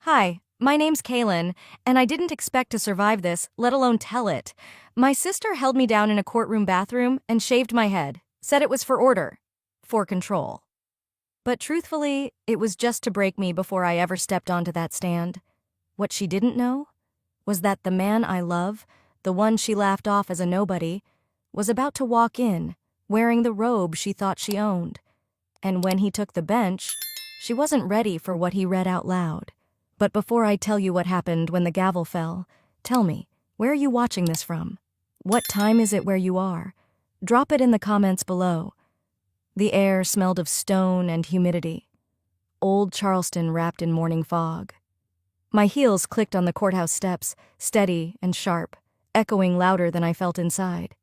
Hi, my name's Kaylin, and I didn't expect to survive this, let alone tell it. My sister held me down in a courtroom bathroom and shaved my head, said it was for order, for control. But truthfully, it was just to break me before I ever stepped onto that stand. What she didn't know was that the man I love, the one she laughed off as a nobody, was about to walk in, wearing the robe she thought she owned. And when he took the bench, she wasn't ready for what he read out loud. But before I tell you what happened when the gavel fell, tell me, where are you watching this from? What time is it where you are? Drop it in the comments below. The air smelled of stone and humidity. Old Charleston wrapped in morning fog. My heels clicked on the courthouse steps, steady and sharp, echoing louder than I felt inside.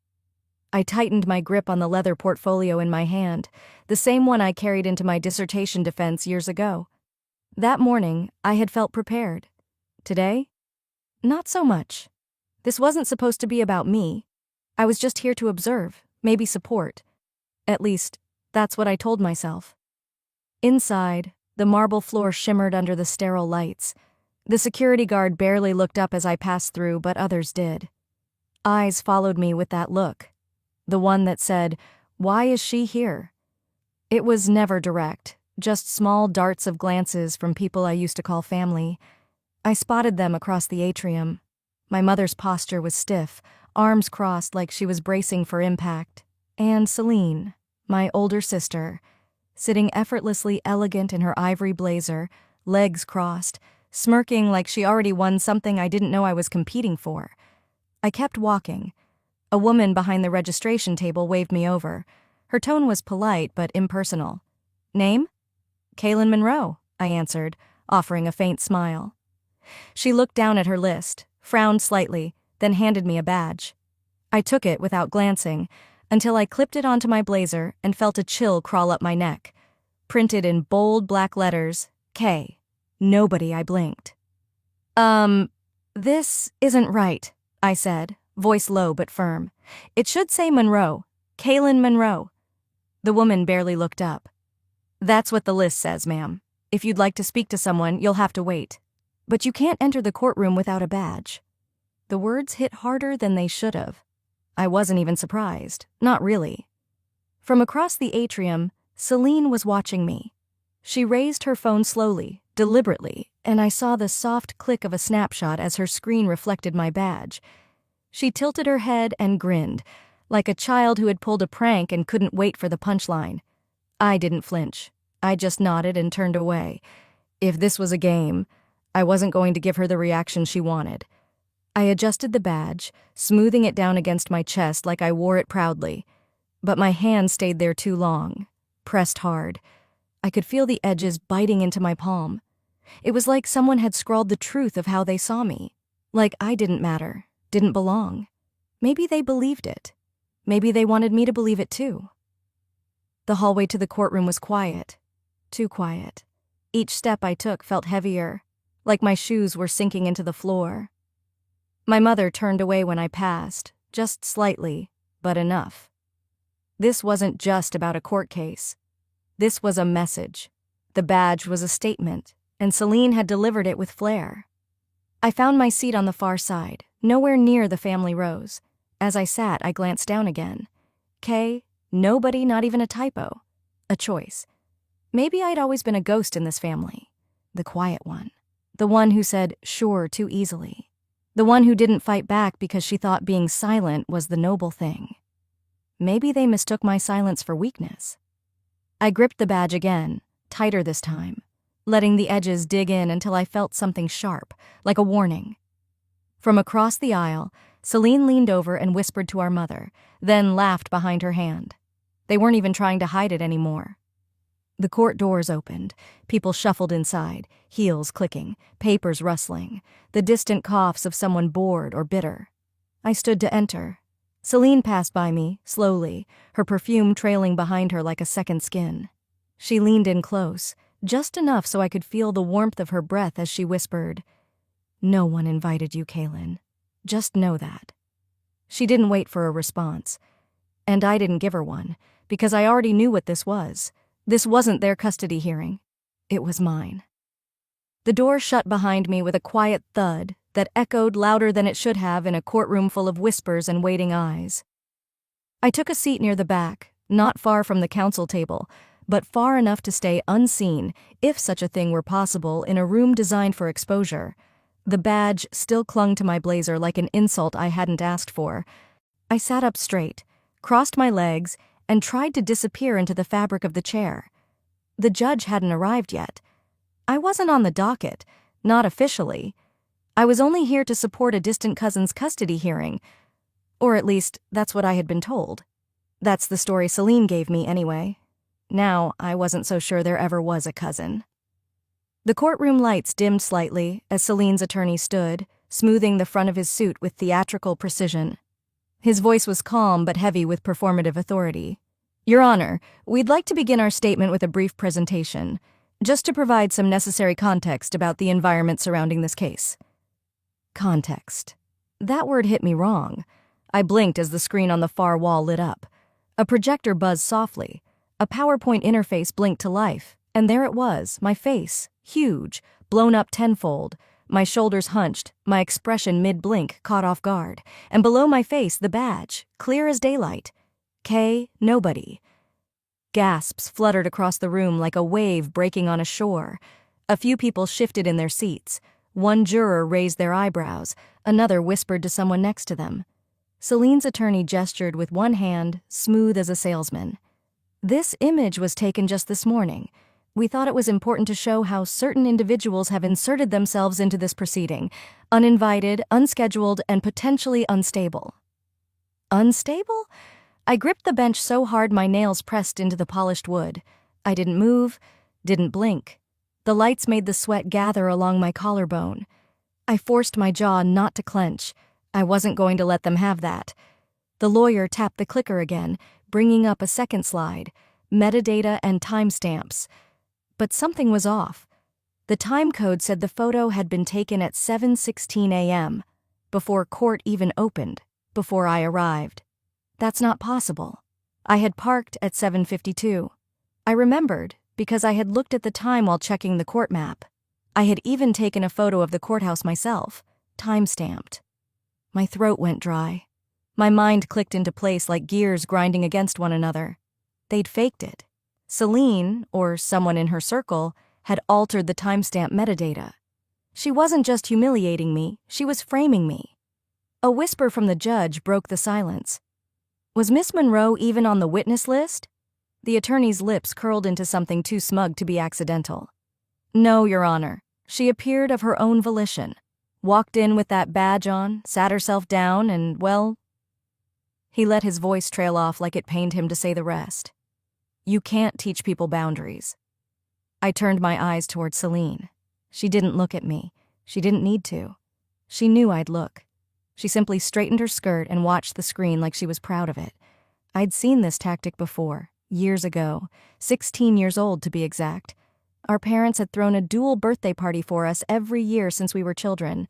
I tightened my grip on the leather portfolio in my hand, the same one I carried into my dissertation defense years ago. That morning, I had felt prepared. Today? Not so much. This wasn't supposed to be about me. I was just here to observe, maybe support. At least, that's what I told myself. Inside, the marble floor shimmered under the sterile lights. The security guard barely looked up as I passed through, but others did. Eyes followed me with that look. The one that said, "Why is she here?" It was never direct. Just small darts of glances from people I used to call family. I spotted them across the atrium. My mother's posture was stiff, arms crossed like she was bracing for impact. And Celine, my older sister, sitting effortlessly elegant in her ivory blazer, legs crossed, smirking like she already won something I didn't know I was competing for. I kept walking. A woman behind the registration table waved me over. Her tone was polite but impersonal. "Name?" "Kaylin Monroe," I answered, offering a faint smile. She looked down at her list, frowned slightly, then handed me a badge. I took it without glancing, until I clipped it onto my blazer and felt a chill crawl up my neck. Printed in bold black letters, K. Nobody. I blinked. This isn't right," I said, voice low but firm. "It should say Monroe. Kaylin Monroe." The woman barely looked up. "That's what the list says, ma'am. If you'd like to speak to someone, you'll have to wait. But you can't enter the courtroom without a badge." The words hit harder than they should have. I wasn't even surprised. Not really. From across the atrium, Celine was watching me. She raised her phone slowly, deliberately, and I saw the soft click of a snapshot as her screen reflected my badge. She tilted her head and grinned, like a child who had pulled a prank and couldn't wait for the punchline. I didn't flinch. I just nodded and turned away. If this was a game, I wasn't going to give her the reaction she wanted. I adjusted the badge, smoothing it down against my chest like I wore it proudly. But my hand stayed there too long, pressed hard. I could feel the edges biting into my palm. It was like someone had scrawled the truth of how they saw me. Like I didn't matter, didn't belong. Maybe they believed it. Maybe they wanted me to believe it too. The hallway to the courtroom was quiet. Too quiet. Each step I took felt heavier, like my shoes were sinking into the floor. My mother turned away when I passed, just slightly, but enough. This wasn't just about a court case. This was a message. The badge was a statement, and Celine had delivered it with flair. I found my seat on the far side, nowhere near the family rows. As I sat, I glanced down again. K, nobody, not even a typo. A choice. Maybe I'd always been a ghost in this family. The quiet one. The one who said sure too easily. The one who didn't fight back because she thought being silent was the noble thing. Maybe they mistook my silence for weakness. I gripped the badge again, tighter this time, letting the edges dig in until I felt something sharp, like a warning. From across the aisle, Celine leaned over and whispered to our mother, then laughed behind her hand. They weren't even trying to hide it anymore. The court doors opened. People shuffled inside, heels clicking, papers rustling, the distant coughs of someone bored or bitter. I stood to enter. Celine passed by me, slowly, her perfume trailing behind her like a second skin. She leaned in close, just enough so I could feel the warmth of her breath as she whispered, "No one invited you, Kaylin. Just know that." She didn't wait for a response. And I didn't give her one, because I already knew what this was. This wasn't their custody hearing. It was mine. The door shut behind me with a quiet thud that echoed louder than it should have in a courtroom full of whispers and waiting eyes. I took a seat near the back, not far from the counsel table, but far enough to stay unseen, if such a thing were possible in a room designed for exposure. The badge still clung to my blazer like an insult I hadn't asked for. I sat up straight, crossed my legs, and tried to disappear into the fabric of the chair. The judge hadn't arrived yet. I wasn't on the docket, not officially. I was only here to support a distant cousin's custody hearing. Or at least, that's what I had been told. That's the story Celine gave me anyway. Now, I wasn't so sure there ever was a cousin. The courtroom lights dimmed slightly as Celine's attorney stood, smoothing the front of his suit with theatrical precision. His voice was calm but heavy with performative authority. Your Honor, we'd like to begin our statement with a brief presentation, just to provide some necessary context about the environment surrounding this case. Context. That word hit me wrong. I blinked as the screen on the far wall lit up. A projector buzzed softly. A PowerPoint interface blinked to life, and there it was, my face, huge, blown up tenfold, my shoulders hunched, my expression mid-blink caught off guard, and below my face the badge, clear as daylight. K. Nobody. Gasps fluttered across the room like a wave breaking on a shore. A few people shifted in their seats. One juror raised their eyebrows, another whispered to someone next to them. Celine's attorney gestured with one hand, smooth as a salesman. This image was taken just this morning. We thought it was important to show how certain individuals have inserted themselves into this proceeding, uninvited, unscheduled, and potentially unstable. Unstable? I gripped the bench so hard my nails pressed into the polished wood. I didn't move, didn't blink. The lights made the sweat gather along my collarbone. I forced my jaw not to clench. I wasn't going to let them have that. The lawyer tapped the clicker again, bringing up a second slide, metadata and timestamps. But something was off. The time code said the photo had been taken at 7:16 a.m., before court even opened, before I arrived. That's not possible. I had parked at 7:52. I remembered because I had looked at the time while checking the court map. I had even taken a photo of the courthouse myself, time-stamped. My throat went dry. My mind clicked into place like gears grinding against one another. They'd faked it. Celine, or someone in her circle, had altered the timestamp metadata. She wasn't just humiliating me, she was framing me. A whisper from the judge broke the silence. Was Miss Monroe even on the witness list? The attorney's lips curled into something too smug to be accidental. No, Your Honor. She appeared of her own volition. Walked in with that badge on, sat herself down, and, well... He let his voice trail off like it pained him to say the rest. You can't teach people boundaries. I turned my eyes toward Celine. She didn't look at me. She didn't need to. She knew I'd look. She simply straightened her skirt and watched the screen like she was proud of it. I'd seen this tactic before, years ago, 16 years old to be exact. Our parents had thrown a dual birthday party for us every year since we were children.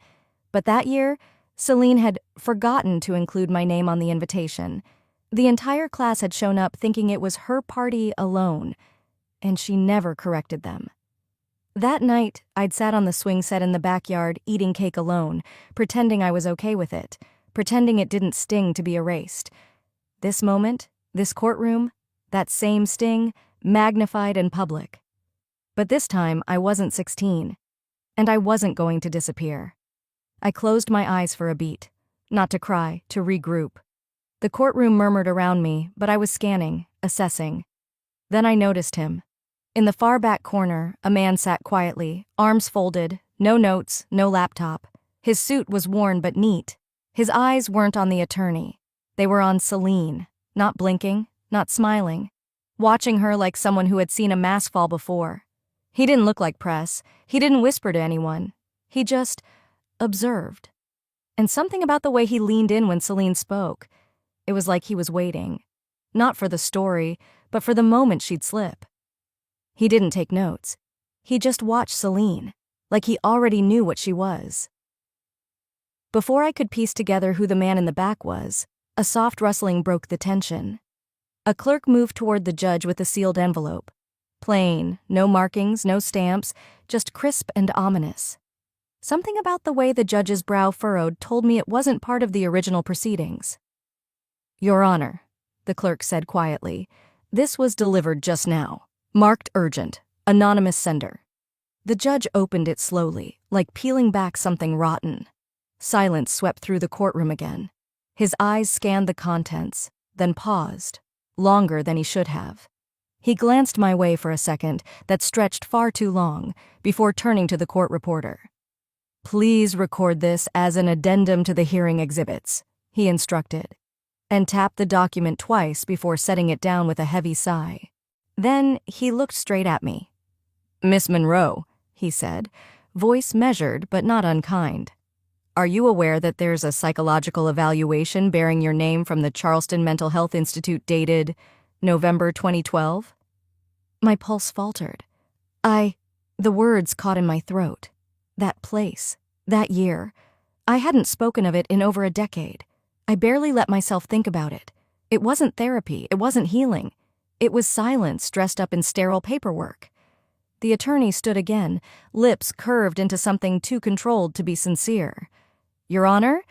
But that year, Celine had forgotten to include my name on the invitation. The entire class had shown up thinking it was her party alone, and she never corrected them. That night, I'd sat on the swing set in the backyard eating cake alone, pretending I was okay with it, pretending it didn't sting to be erased. This moment, this courtroom, that same sting, magnified and public. But this time, I wasn't 16, and I wasn't going to disappear. I closed my eyes for a beat, not to cry, to regroup. The courtroom murmured around me, but I was scanning, assessing. Then I noticed him. In the far back corner, a man sat quietly, arms folded, no notes, no laptop. His suit was worn but neat. His eyes weren't on the attorney. They were on Celine, not blinking, not smiling, watching her like someone who had seen a mask fall before. He didn't look like press. He didn't whisper to anyone. He just observed. And something about the way he leaned in when Celine spoke. It was like he was waiting. Not for the story, but for the moment she'd slip. He didn't take notes. He just watched Celine, like he already knew what she was. Before I could piece together who the man in the back was, a soft rustling broke the tension. A clerk moved toward the judge with a sealed envelope. Plain, no markings, no stamps, just crisp and ominous. Something about the way the judge's brow furrowed told me it wasn't part of the original proceedings. "Your Honor," the clerk said quietly, "this was delivered just now. Marked urgent. Anonymous sender." The judge opened it slowly, like peeling back something rotten. Silence swept through the courtroom again. His eyes scanned the contents, then paused, longer than he should have. He glanced my way for a second that stretched far too long before turning to the court reporter. "Please record this as an addendum to the hearing exhibits," he instructed, and tapped the document twice before setting it down with a heavy sigh. Then he looked straight at me. "Miss Monroe," he said, voice measured but not unkind, "are you aware that there's a psychological evaluation bearing your name from the Charleston Mental Health Institute dated November 2012? My pulse faltered. The words caught in my throat. That place, that year. I hadn't spoken of it in over a decade. I barely let myself think about it. It wasn't therapy, it wasn't healing. It was silence dressed up in sterile paperwork. The attorney stood again, lips curved into something too controlled to be sincere. "Your Honor,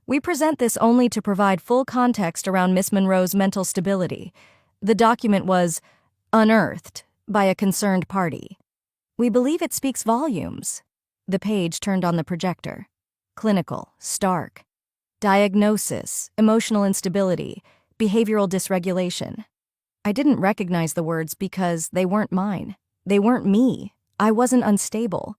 we present this only to provide full context around Miss Monroe's mental stability. The document was unearthed by a concerned party. We believe it speaks volumes." The page turned on the projector. Clinical, stark. Diagnosis, emotional instability, behavioral dysregulation. I didn't recognize the words because they weren't mine. They weren't me. I wasn't unstable.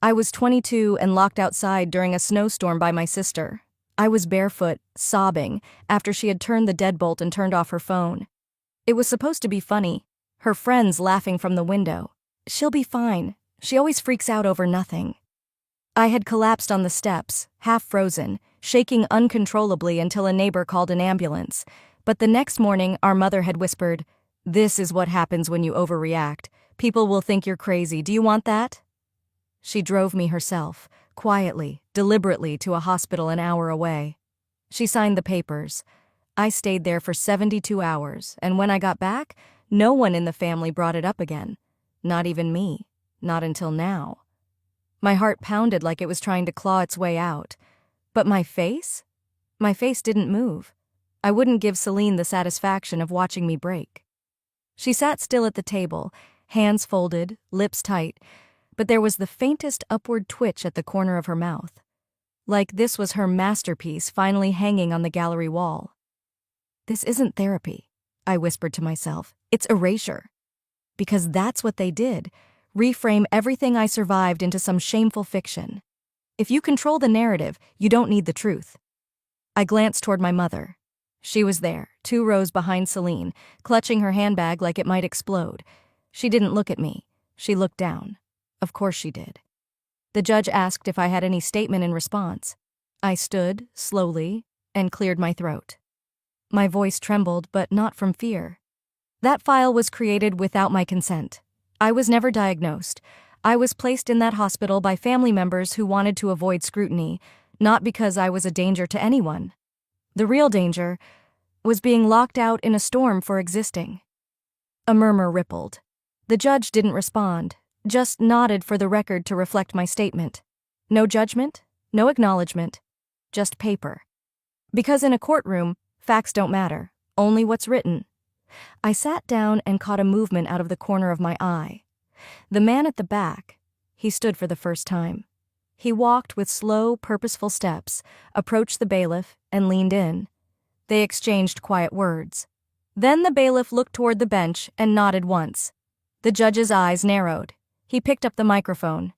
I was 22 and locked outside during a snowstorm by my sister. I was barefoot, sobbing, after she had turned the deadbolt and turned off her phone. It was supposed to be funny. Her friends laughing from the window. "She'll be fine. She always freaks out over nothing." I had collapsed on the steps, half frozen, shaking uncontrollably until a neighbor called an ambulance. But the next morning, our mother had whispered, "This is what happens when you overreact. People will think you're crazy. Do you want that?" She drove me herself, quietly, deliberately, to a hospital an hour away. She signed the papers. I stayed there for 72 hours, and when I got back, no one in the family brought it up again. Not even me. Not until now. My heart pounded like it was trying to claw its way out. But my face? My face didn't move. I wouldn't give Celine the satisfaction of watching me break. She sat still at the table, hands folded, lips tight, but there was the faintest upward twitch at the corner of her mouth. Like this was her masterpiece finally hanging on the gallery wall. "This isn't therapy," I whispered to myself. "It's erasure." Because that's what they did. Reframe everything I survived into some shameful fiction. If you control the narrative, you don't need the truth. I glanced toward my mother. She was there, 2 rows behind Celine, clutching her handbag like it might explode. She didn't look at me. She looked down. Of course she did. The judge asked if I had any statement in response. I stood, slowly, and cleared my throat. My voice trembled, but not from fear. That file was created without my consent. I was never diagnosed. I was placed in that hospital by family members who wanted to avoid scrutiny, not because I was a danger to anyone. The real danger was being locked out in a storm for existing. A murmur rippled. The judge didn't respond, just nodded for the record to reflect my statement. No judgment, no acknowledgement, just paper. Because in a courtroom, facts don't matter, only what's written. I sat down and caught a movement out of the corner of my eye. The man at the back, he stood for the first time. He walked with slow, purposeful steps, approached the bailiff, and leaned in. They exchanged quiet words. Then the bailiff looked toward the bench and nodded once. The judge's eyes narrowed. He picked up the microphone.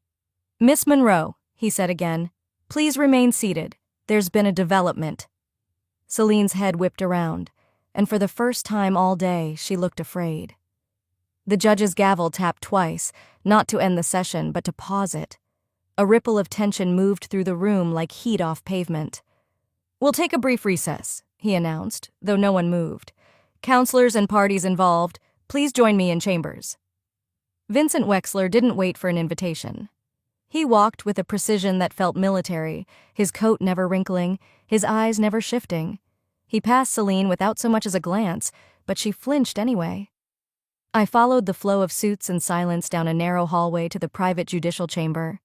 "Miss Monroe," he said again, "please remain seated. There's been a development." Celine's head whipped around, and for the first time all day, she looked afraid. The judge's gavel tapped twice, not to end the session, but to pause it. A ripple of tension moved through the room like heat off pavement. "We'll take a brief recess," he announced, though no one moved. "Counselors and parties involved, please join me in chambers." Vincent Wexler didn't wait for an invitation. He walked with a precision that felt military, his coat never wrinkling, his eyes never shifting. He passed Celine without so much as a glance, but she flinched anyway. I followed the flow of suits and silence down a narrow hallway to the private judicial chamber.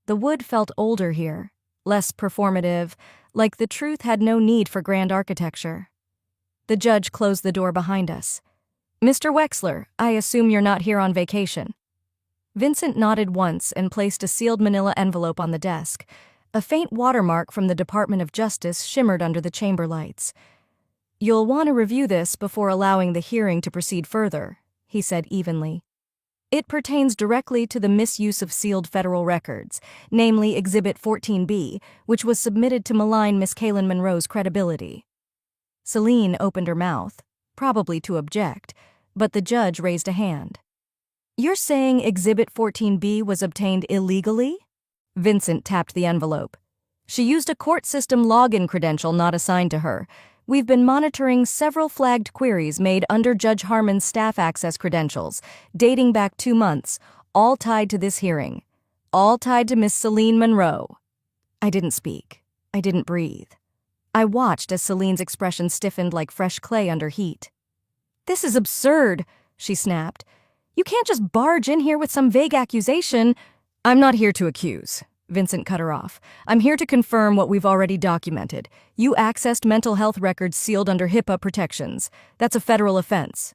The wood felt older here, less performative, like the truth had no need for grand architecture. The judge closed the door behind us. "Mr. Wexler, I assume you're not here on vacation." Vincent nodded once and placed a sealed manila envelope on the desk. A faint watermark from the Department of Justice shimmered under the chamber lights. "You'll want to review this before allowing the hearing to proceed further," he said evenly. "It pertains directly to the misuse of sealed federal records, namely Exhibit 14B, which was submitted to malign Miss Kaylin Monroe's credibility." Celine opened her mouth, probably to object, but the judge raised a hand. "You're saying Exhibit 14B was obtained illegally?" Vincent tapped the envelope. "She used a court system login credential not assigned to her. We've been monitoring several flagged queries made under Judge Harmon's staff access credentials, dating back 2 months, all tied to this hearing. All tied to Miss Celine Monroe." I didn't speak. I didn't breathe. I watched as Celine's expression stiffened like fresh clay under heat. "This is absurd," she snapped. "You can't just barge in here with some vague accusation." "I'm not here to accuse," Vincent cut her off. "I'm here to confirm what we've already documented. You accessed mental health records sealed under HIPAA protections. That's a federal offense."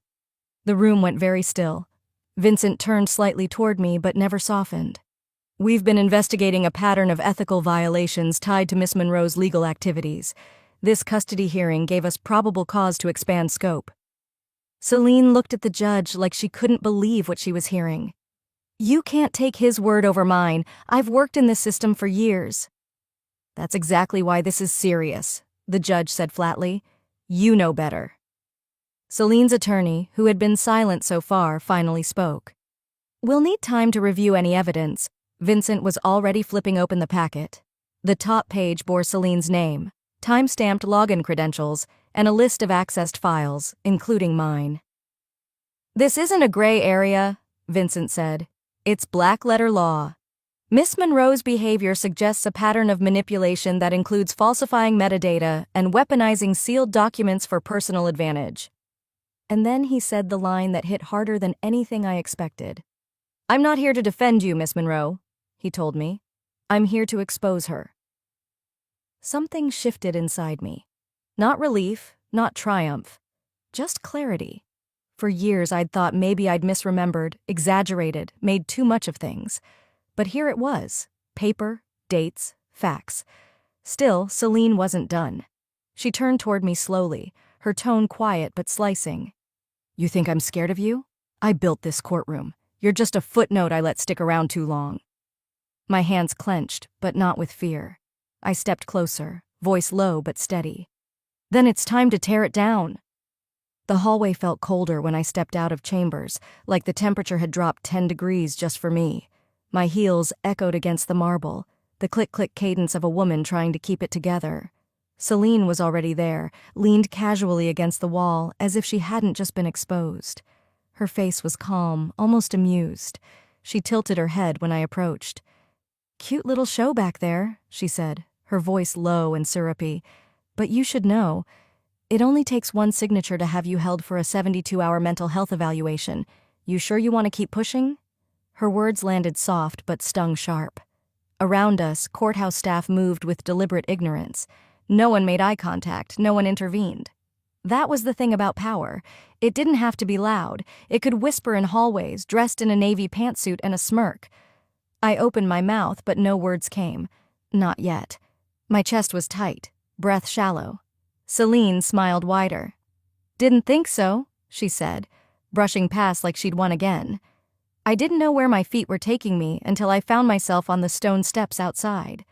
The room went very still. Vincent turned slightly toward me but never softened. "We've been investigating a pattern of ethical violations tied to Miss Monroe's legal activities. This custody hearing gave us probable cause to expand scope." Celine looked at the judge like she couldn't believe what she was hearing. "You can't take his word over mine. I've worked in this system for years." "That's exactly why this is serious," the judge said flatly. "You know better." Celine's attorney, who had been silent so far, finally spoke. "We'll need time to review any evidence." Vincent was already flipping open the packet. The top page bore Celine's name, time-stamped login credentials, and a list of accessed files, including mine. "This isn't a gray area," Vincent said. "It's black-letter law. Miss Monroe's behavior suggests a pattern of manipulation that includes falsifying metadata and weaponizing sealed documents for personal advantage." And then he said the line that hit harder than anything I expected. "I'm not here to defend you, Miss Monroe," he told me. "I'm here to expose her." Something shifted inside me. Not relief, not triumph, just clarity. For years I'd thought maybe I'd misremembered, exaggerated, made too much of things. But here it was. Paper, dates, facts. Still, Celine wasn't done. She turned toward me slowly, her tone quiet but slicing. "You think I'm scared of you? I built this courtroom. You're just a footnote I let stick around too long." My hands clenched, but not with fear. I stepped closer, voice low but steady. "Then it's time to tear it down." The hallway felt colder when I stepped out of chambers, like the temperature had dropped 10 degrees just for me. My heels echoed against the marble, the click-click cadence of a woman trying to keep it together. Celine was already there, leaned casually against the wall as if she hadn't just been exposed. Her face was calm, almost amused. She tilted her head when I approached. "Cute little show back there," she said, her voice low and syrupy. "But you should know, it only takes one signature to have you held for a 72-hour mental health evaluation. You sure you want to keep pushing?" Her words landed soft but stung sharp. Around us, courthouse staff moved with deliberate ignorance. No one made eye contact, no one intervened. That was the thing about power. It didn't have to be loud. It could whisper in hallways, dressed in a navy pantsuit and a smirk. I opened my mouth, but no words came. Not yet. My chest was tight, breath shallow. Celine smiled wider. "Didn't think so," she said, brushing past like she'd won again. I didn't know where my feet were taking me until I found myself on the stone steps outside.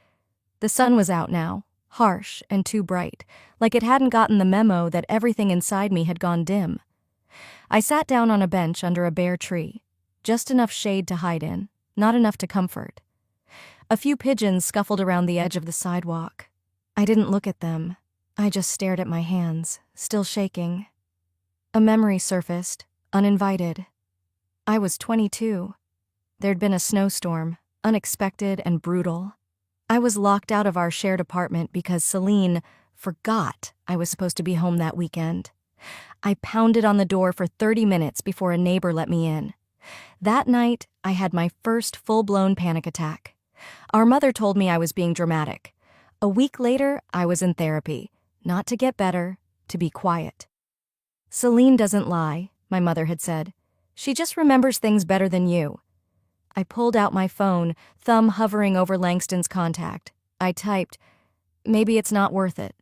The sun was out now, harsh and too bright, like it hadn't gotten the memo that everything inside me had gone dim. I sat down on a bench under a bare tree, just enough shade to hide in, not enough to comfort. A few pigeons scuffled around the edge of the sidewalk. I didn't look at them. I just stared at my hands, still shaking. A memory surfaced, uninvited. I was 22. There'd been a snowstorm, unexpected and brutal. I was locked out of our shared apartment because Celine forgot I was supposed to be home that weekend. I pounded on the door for 30 minutes before a neighbor let me in. That night, I had my first full-blown panic attack. Our mother told me I was being dramatic. A week later, I was in therapy, not to get better, to be quiet. "Celine doesn't lie," my mother had said. "She just remembers things better than you." I pulled out my phone, thumb hovering over Langston's contact. I typed, "Maybe it's not worth it."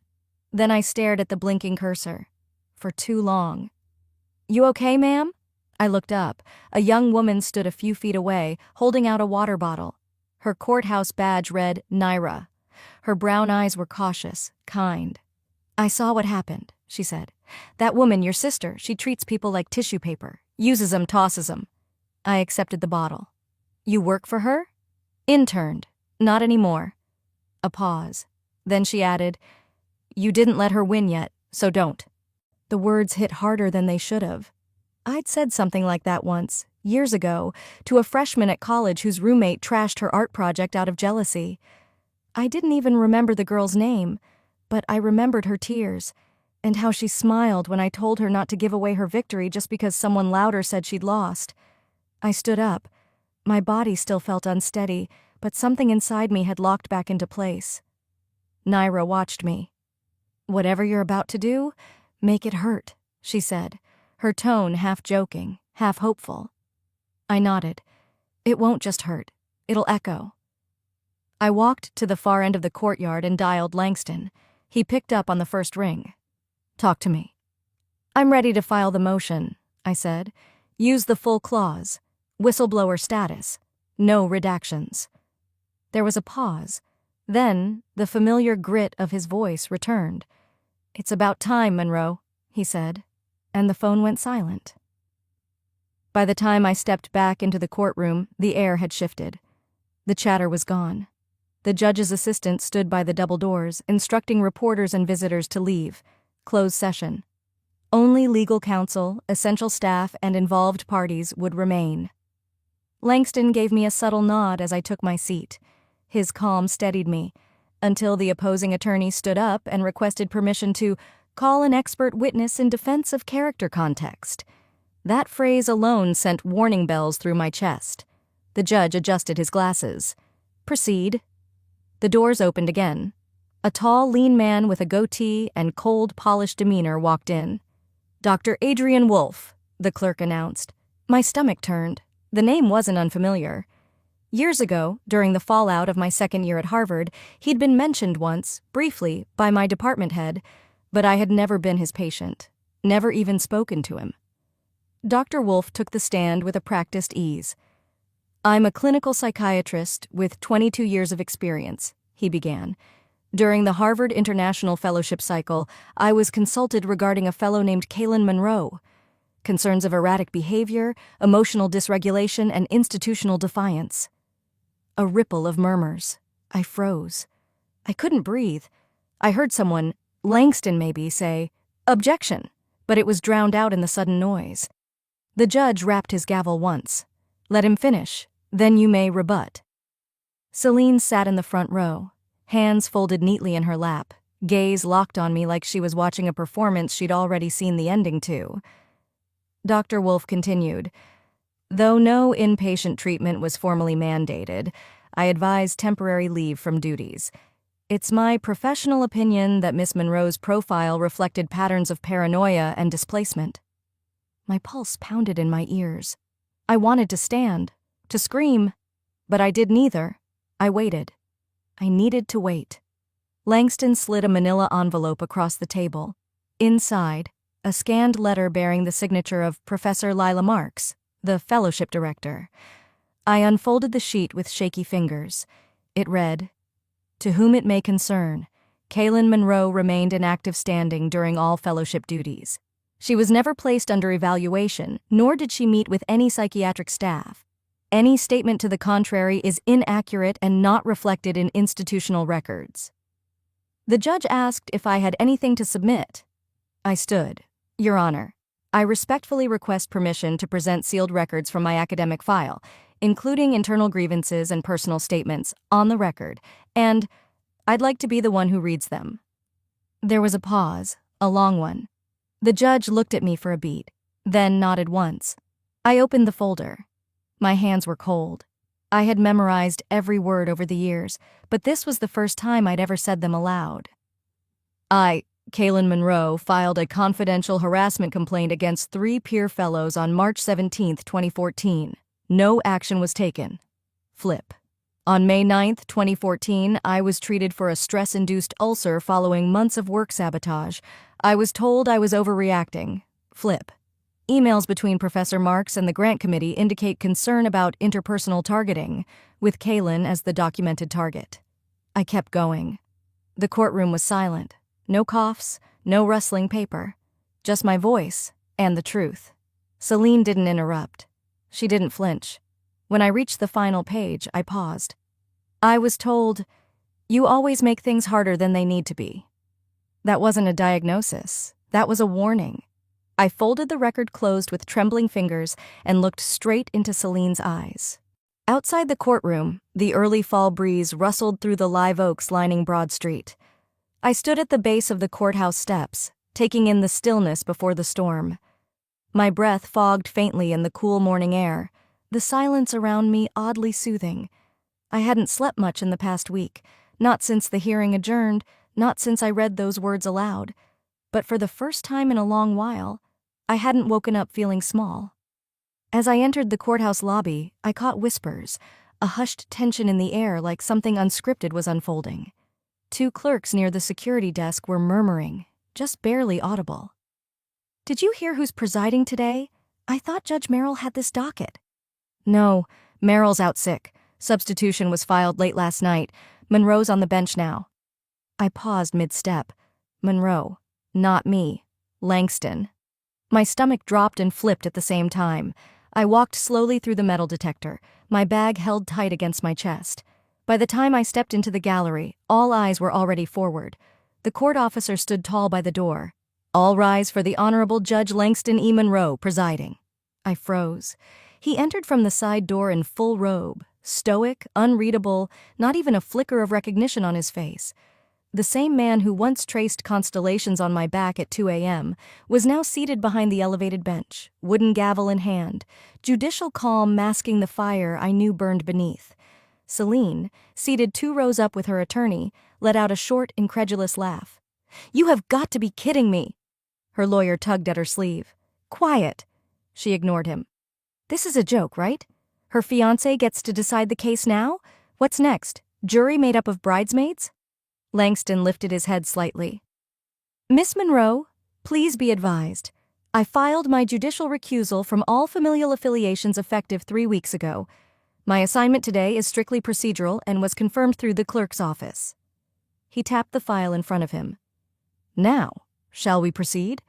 Then I stared at the blinking cursor. For too long. "You okay, ma'am?" I looked up. A young woman stood a few feet away, holding out a water bottle. Her courthouse badge read Naira. Her brown eyes were cautious, kind. "I saw what happened," she said. "That woman, your sister, she treats people like tissue paper. Uses 'em, tosses 'em." I accepted the bottle. "You work for her?" "Interned. Not anymore." A pause. Then she added, "You didn't let her win yet, so don't." The words hit harder than they should have. I'd said something like that once, years ago, to a freshman at college whose roommate trashed her art project out of jealousy. I didn't even remember the girl's name, but I remembered her tears, and how she smiled when I told her not to give away her victory just because someone louder said she'd lost. I stood up. My body still felt unsteady, but something inside me had locked back into place. Naira watched me. "Whatever you're about to do, make it hurt," she said, her tone half joking, half hopeful. I nodded. "It won't just hurt. It'll echo." I walked to the far end of the courtyard and dialed Langston. He picked up on the first ring. "Talk to me." "I'm ready to file the motion," I said. "Use the full clause. Whistleblower status. No redactions." There was a pause. Then the familiar grit of his voice returned. "It's about time, Monroe," he said, and the phone went silent. By the time I stepped back into the courtroom, the air had shifted. The chatter was gone. The judge's assistant stood by the double doors, instructing reporters and visitors to leave. Closed session. Only legal counsel, essential staff, and involved parties would remain. Langston gave me a subtle nod as I took my seat. His calm steadied me, until the opposing attorney stood up and requested permission to call an expert witness in defense of character context. That phrase alone sent warning bells through my chest. The judge adjusted his glasses. "Proceed." The doors opened again. A tall, lean man with a goatee and cold, polished demeanor walked in. "Dr. Adrian Wolfe," the clerk announced. My stomach turned. The name wasn't unfamiliar. Years ago, during the fallout of my second year at Harvard, he'd been mentioned once, briefly, by my department head, but I had never been his patient, never even spoken to him. Dr. Wolfe took the stand with a practiced ease. "I'm a clinical psychiatrist with 22 years of experience," he began. "During the Harvard International Fellowship cycle, I was consulted regarding a fellow named Cailin Monroe. Concerns of erratic behavior, emotional dysregulation, and institutional defiance." A ripple of murmurs. I froze. I couldn't breathe. I heard someone, Langston maybe, say, "Objection," but it was drowned out in the sudden noise. The judge rapped his gavel once. "Let him finish, then you may rebut." Celine sat in the front row, hands folded neatly in her lap, gaze locked on me like she was watching a performance she'd already seen the ending to. Dr. Wolfe continued, "Though no inpatient treatment was formally mandated, I advise temporary leave from duties. It's my professional opinion that Miss Monroe's profile reflected patterns of paranoia and displacement." My pulse pounded in my ears. I wanted to stand, to scream, but I did neither. I waited. I needed to wait. Langston slid a manila envelope across the table. Inside, a scanned letter bearing the signature of Professor Lila Marks, the fellowship director. I unfolded the sheet with shaky fingers. It read, "To whom it may concern, Cailin Monroe remained in active standing during all fellowship duties. She was never placed under evaluation, nor did she meet with any psychiatric staff. Any statement to the contrary is inaccurate and not reflected in institutional records." The judge asked if I had anything to submit. I stood. "Your Honor, I respectfully request permission to present sealed records from my academic file, including internal grievances and personal statements, on the record, and I'd like to be the one who reads them." There was a pause, a long one. The judge looked at me for a beat, then nodded once. I opened the folder. My hands were cold. I had memorized every word over the years, but this was the first time I'd ever said them aloud. I, Kaylin Monroe, filed a confidential harassment complaint against 3 peer fellows on March 17, 2014. No action was taken. Flip. On May 9, 2014, I was treated for a stress-induced ulcer following months of work sabotage. I was told I was overreacting. Flip. Emails between Professor Marks and the grant committee indicate concern about interpersonal targeting, with Kaylin as the documented target. I kept going. The courtroom was silent. No coughs, no rustling paper. Just my voice and the truth. Celine didn't interrupt. She didn't flinch. When I reached the final page, I paused. I was told, "You always make things harder than they need to be." That wasn't a diagnosis. That was a warning. I folded the record closed with trembling fingers and looked straight into Celine's eyes. Outside the courtroom, the early fall breeze rustled through the live oaks lining Broad Street. I stood at the base of the courthouse steps, taking in the stillness before the storm. My breath fogged faintly in the cool morning air, the silence around me oddly soothing. I hadn't slept much in the past week, not since the hearing adjourned, not since I read those words aloud. But for the first time in a long while, I hadn't woken up feeling small. As I entered the courthouse lobby, I caught whispers, a hushed tension in the air like something unscripted was unfolding. 2 clerks near the security desk were murmuring, just barely audible. "Did you hear who's presiding today? I thought Judge Merrill had this docket." "No, Merrill's out sick. Substitution was filed late last night. Monroe's on the bench now." I paused mid-step. Monroe, not me. Langston. My stomach dropped and flipped at the same time. I walked slowly through the metal detector, my bag held tight against my chest. By the time I stepped into the gallery, all eyes were already forward. The court officer stood tall by the door. "All rise for the Honorable Judge Langston E. Monroe presiding." I froze. He entered from the side door in full robe, stoic, unreadable, not even a flicker of recognition on his face. The same man who once traced constellations on my back at 2 a.m. was now seated behind the elevated bench, wooden gavel in hand, judicial calm masking the fire I knew burned beneath. Celine, seated 2 rows up with her attorney, let out a short, incredulous laugh. "You have got to be kidding me." Her lawyer tugged at her sleeve. "Quiet." She ignored him. "This is a joke, right? Her fiancé gets to decide the case now? What's next? Jury made up of bridesmaids?" Langston lifted his head slightly. "Miss Monroe, please be advised. I filed my judicial recusal from all familial affiliations effective 3 weeks ago. My assignment today is strictly procedural and was confirmed through the clerk's office." He tapped the file in front of him. "Now, shall we proceed?"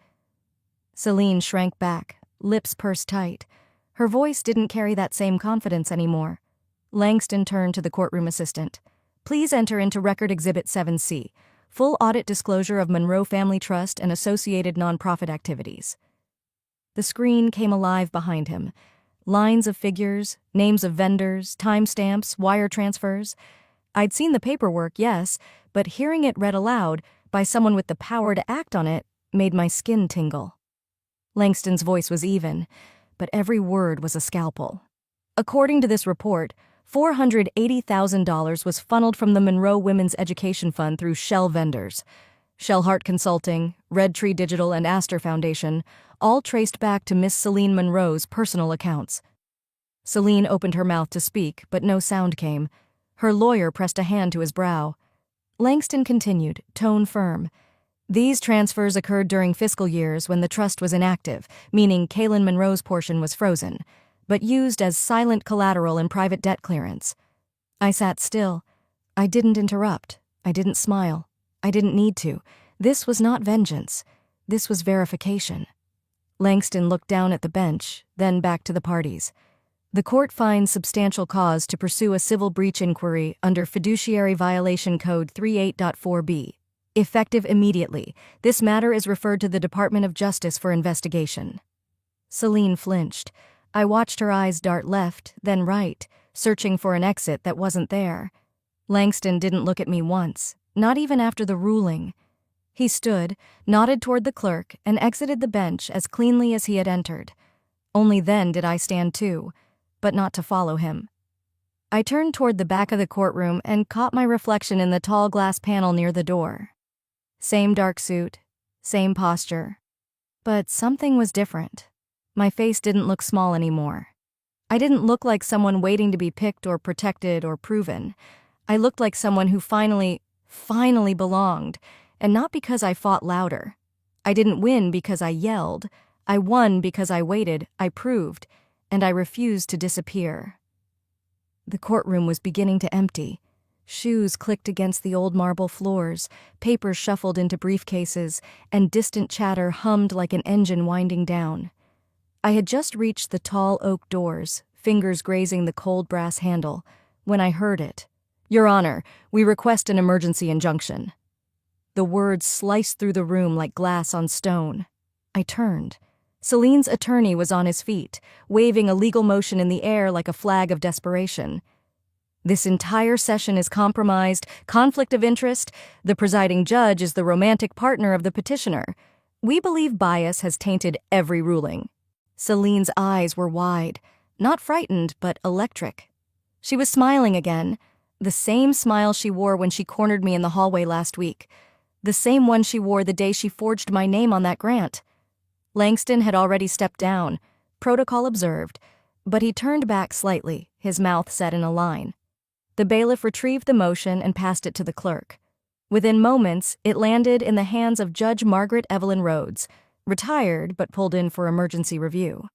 Celine shrank back, lips pursed tight. Her voice didn't carry that same confidence anymore. Langston turned to the courtroom assistant. "Please enter into Record Exhibit 7C, full audit disclosure of Monroe Family Trust and associated nonprofit activities." The screen came alive behind him. Lines of figures, names of vendors, timestamps, wire transfers. I'd seen the paperwork, yes, but hearing it read aloud by someone with the power to act on it made my skin tingle. Langston's voice was even, but every word was a scalpel. According to this report, $480,000 was funneled from the Monroe Women's Education Fund through shell vendors. Shellhart Consulting, Red Tree Digital, and Astor Foundation, all traced back to Miss Celine Monroe's personal accounts. Celine opened her mouth to speak, but no sound came. Her lawyer pressed a hand to his brow. Langston continued, tone firm. "These transfers occurred during fiscal years when the trust was inactive, meaning Kaylin Monroe's portion was frozen, but used as silent collateral in private debt clearance." I sat still. I didn't interrupt. I didn't smile. I didn't need to. This was not vengeance. This was verification. Langston looked down at the bench, then back to the parties. "The court finds substantial cause to pursue a civil breach inquiry under Fiduciary Violation Code 38.4b. Effective immediately. This matter is referred to the Department of Justice for investigation." Celine flinched. I watched her eyes dart left, then right, searching for an exit that wasn't there. Langston didn't look at me once, not even after the ruling. He stood, nodded toward the clerk, and exited the bench as cleanly as he had entered. Only then did I stand too, but not to follow him. I turned toward the back of the courtroom and caught my reflection in the tall glass panel near the door. Same dark suit, same posture. But something was different. My face didn't look small anymore. I didn't look like someone waiting to be picked or protected or proven. I looked like someone who finally belonged, and not because I fought louder. I didn't win because I yelled. I won because I waited, I proved, and I refused to disappear. The courtroom was beginning to empty. Shoes clicked against the old marble floors, papers shuffled into briefcases, and distant chatter hummed like an engine winding down. I had just reached the tall oak doors, fingers grazing the cold brass handle, when I heard it. "Your Honor, we request an emergency injunction." The words sliced through the room like glass on stone. I turned. Celine's attorney was on his feet, waving a legal motion in the air like a flag of desperation. "This entire session is compromised, conflict of interest. The presiding judge is the romantic partner of the petitioner. We believe bias has tainted every ruling." Celine's eyes were wide, not frightened, but electric. She was smiling again, the same smile she wore when she cornered me in the hallway last week, the same one she wore the day she forged my name on that grant. Langston had already stepped down, protocol observed, but he turned back slightly, his mouth set in a line. The bailiff retrieved the motion and passed it to the clerk. Within moments, it landed in the hands of Judge Margaret Evelyn Rhodes, retired but pulled in for emergency review.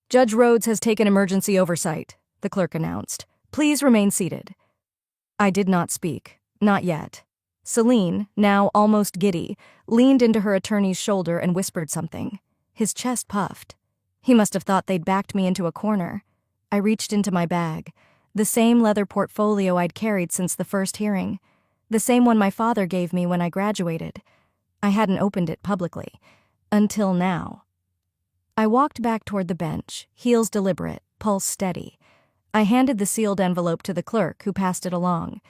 "Judge Rhodes has taken emergency oversight," the clerk announced. "Please remain seated." I did not speak, not yet. Celine, now almost giddy, leaned into her attorney's shoulder and whispered something. His chest puffed. He must have thought they'd backed me into a corner. I reached into my bag, the same leather portfolio I'd carried since the first hearing, the same one my father gave me when I graduated. I hadn't opened it publicly. Until now. I walked back toward the bench, heels deliberate, pulse steady. I handed the sealed envelope to the clerk, who passed it along.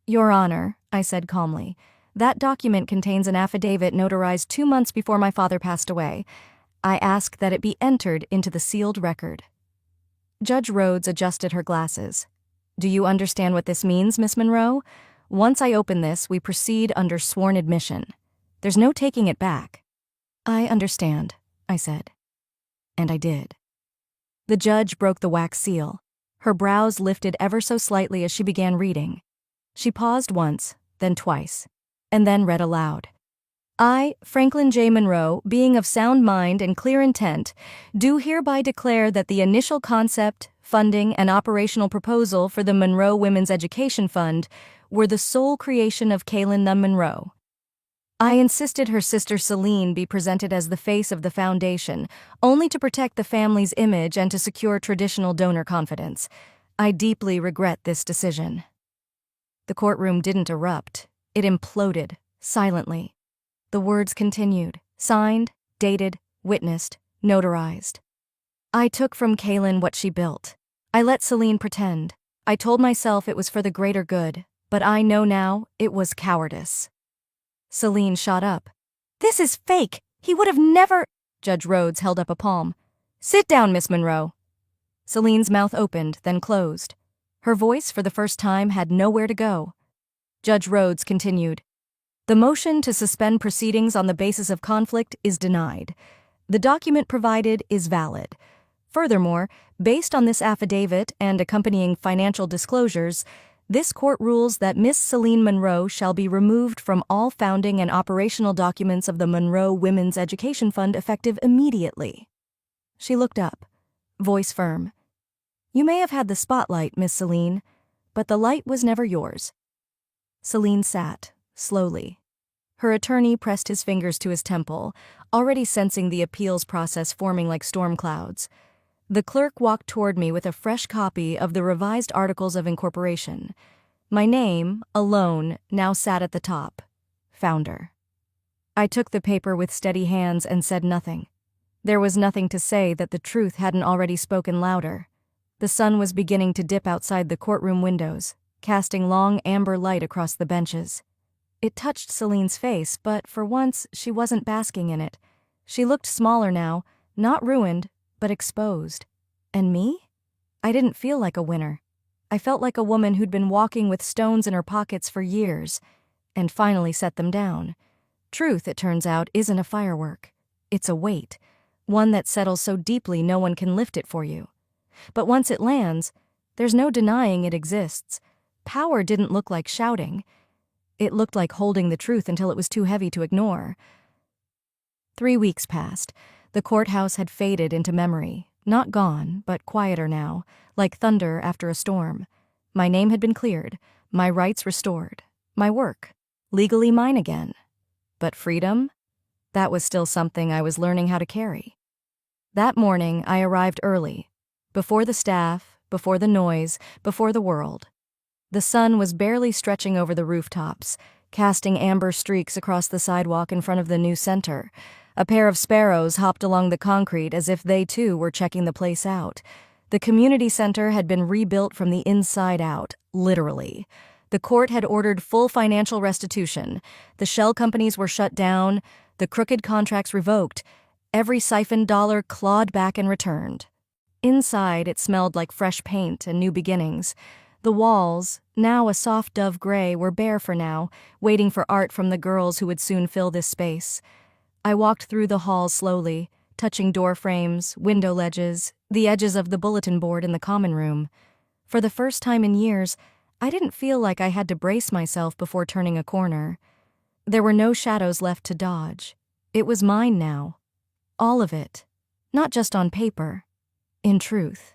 "Your Honor," I said calmly, "that document contains an affidavit notarized 2 months before my father passed away. I ask that it be entered into the sealed record." Judge Rhodes adjusted her glasses. "Do you understand what this means, Miss Monroe? Once I open this, we proceed under sworn admission. There's no taking it back." "I understand," I said. And I did. The judge broke the wax seal. Her brows lifted ever so slightly as she began reading. She paused once, then twice, and then read aloud. "I, Franklin J. Monroe, being of sound mind and clear intent, do hereby declare that the initial concept, funding, and operational proposal for the Monroe Women's Education Fund were the sole creation of Kaylin Nunn Monroe. I insisted her sister Celine be presented as the face of the foundation, only to protect the family's image and to secure traditional donor confidence. I deeply regret this decision." The courtroom didn't erupt. It imploded, silently. The words continued, signed, dated, witnessed, notarized. I took from Kaylin what she built. I let Celine pretend. I told myself it was for the greater good, but I know now it was cowardice. Celine shot up. "This is fake! He would have never—" Judge Rhodes held up a palm. "Sit down, Miss Monroe." Celine's mouth opened, then closed. Her voice, for the first time, had nowhere to go. Judge Rhodes continued. "The motion to suspend proceedings on the basis of conflict is denied. The document provided is valid. Furthermore, based on this affidavit and accompanying financial disclosures, this court rules that Miss Celine Monroe shall be removed from all founding and operational documents of the Monroe Women's Education Fund effective immediately." She looked up, voice firm. "You may have had the spotlight, Miss Celine, but the light was never yours." Celine sat, slowly. Her attorney pressed his fingers to his temple, already sensing the appeals process forming like storm clouds. The clerk walked toward me with a fresh copy of the revised Articles of Incorporation. My name, alone, now sat at the top. Founder. I took the paper with steady hands and said nothing. There was nothing to say that the truth hadn't already spoken louder. The sun was beginning to dip outside the courtroom windows, casting long amber light across the benches. It touched Celine's face, but for once she wasn't basking in it. She looked smaller now, not ruined, but exposed. And me? I didn't feel like a winner. I felt like a woman who'd been walking with stones in her pockets for years, and finally set them down. Truth, it turns out, isn't a firework. It's a weight, one that settles so deeply no one can lift it for you. But once it lands, there's no denying it exists. Power didn't look like shouting. It looked like holding the truth until it was too heavy to ignore. 3 weeks passed. The courthouse had faded into memory, not gone, but quieter now, like thunder after a storm. My name had been cleared, my rights restored, my work legally mine again. But freedom? That was still something I was learning how to carry. That morning, I arrived early, before the staff, before the noise, before the world. The sun was barely stretching over the rooftops, casting amber streaks across the sidewalk in front of the new center. A pair of sparrows hopped along the concrete as if they too were checking the place out. The community center had been rebuilt from the inside out, literally. The court had ordered full financial restitution. The shell companies were shut down, the crooked contracts revoked, every siphoned dollar clawed back and returned. Inside, it smelled like fresh paint and new beginnings. The walls, now a soft dove gray, were bare for now, waiting for art from the girls who would soon fill this space. I walked through the hall slowly, touching door frames, window ledges, the edges of the bulletin board in the common room. For the first time in years, I didn't feel like I had to brace myself before turning a corner. There were no shadows left to dodge. It was mine now. All of it. Not just on paper. In truth.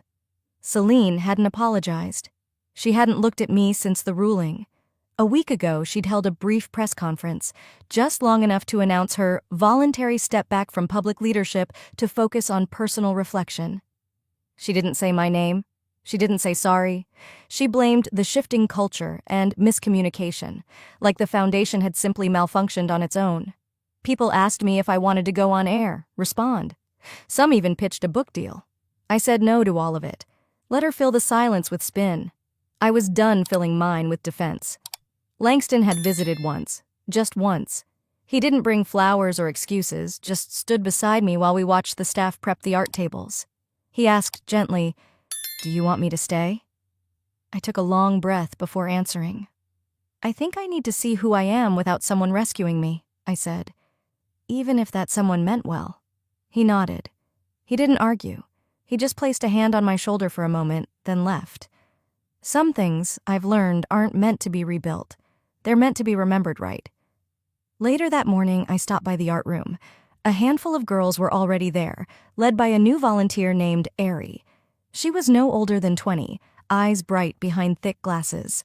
Celine hadn't apologized. She hadn't looked at me since the ruling. A week ago, she'd held a brief press conference, just long enough to announce her voluntary step back from public leadership to focus on personal reflection. She didn't say my name. She didn't say sorry. She blamed the shifting culture and miscommunication, like the foundation had simply malfunctioned on its own. People asked me if I wanted to go on air, respond. Some even pitched a book deal. I said no to all of it. Let her fill the silence with spin. I was done filling mine with defense. Langston had visited once, just once. He didn't bring flowers or excuses, just stood beside me while we watched the staff prep the art tables. He asked gently, "Do you want me to stay?" I took a long breath before answering. "I think I need to see who I am without someone rescuing me," I said. Even if that someone meant well. He nodded. He didn't argue. He just placed a hand on my shoulder for a moment, then left. Some things, I've learned, aren't meant to be rebuilt. They're meant to be remembered right. Later that morning, I stopped by the art room. A handful of girls were already there, led by a new volunteer named Ari. She was no older than 20, eyes bright behind thick glasses.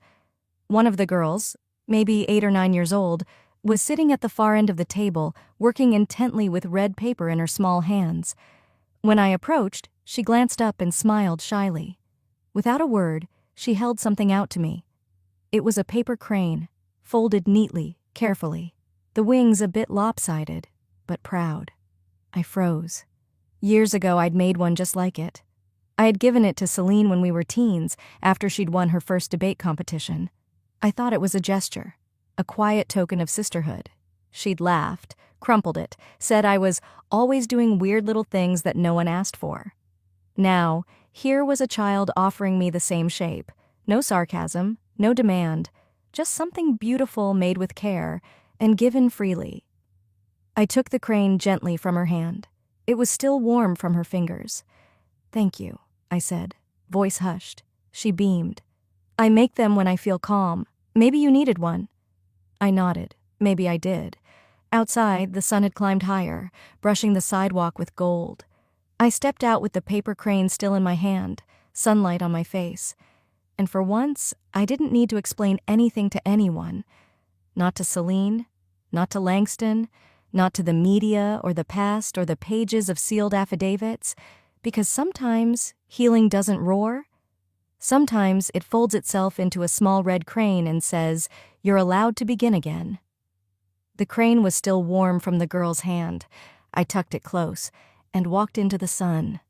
One of the girls, maybe 8 or 9 years old, was sitting at the far end of the table, working intently with red paper in her small hands. When I approached, she glanced up and smiled shyly. Without a word, she held something out to me. It was a paper crane, folded neatly, carefully, the wings a bit lopsided, but proud. I froze. Years ago, I'd made one just like it. I had given it to Celine when we were teens, after she'd won her first debate competition. I thought it was a gesture, a quiet token of sisterhood. She'd laughed, crumpled it, said I was always doing weird little things that no one asked for. Now, here was a child offering me the same shape. No sarcasm, no demand, just something beautiful made with care and given freely. I took the crane gently from her hand. It was still warm from her fingers. "Thank you," I said, voice hushed. She beamed. "I make them when I feel calm. Maybe you needed one." I nodded. Maybe I did. Outside, the sun had climbed higher, brushing the sidewalk with gold. I stepped out with the paper crane still in my hand, sunlight on my face. And for once, I didn't need to explain anything to anyone. Not to Celine, not to Langston, not to the media or the past or the pages of sealed affidavits, because sometimes healing doesn't roar. Sometimes it folds itself into a small red crane and says, "You're allowed to begin again." The crane was still warm from the girl's hand. I tucked it close and walked into the sun,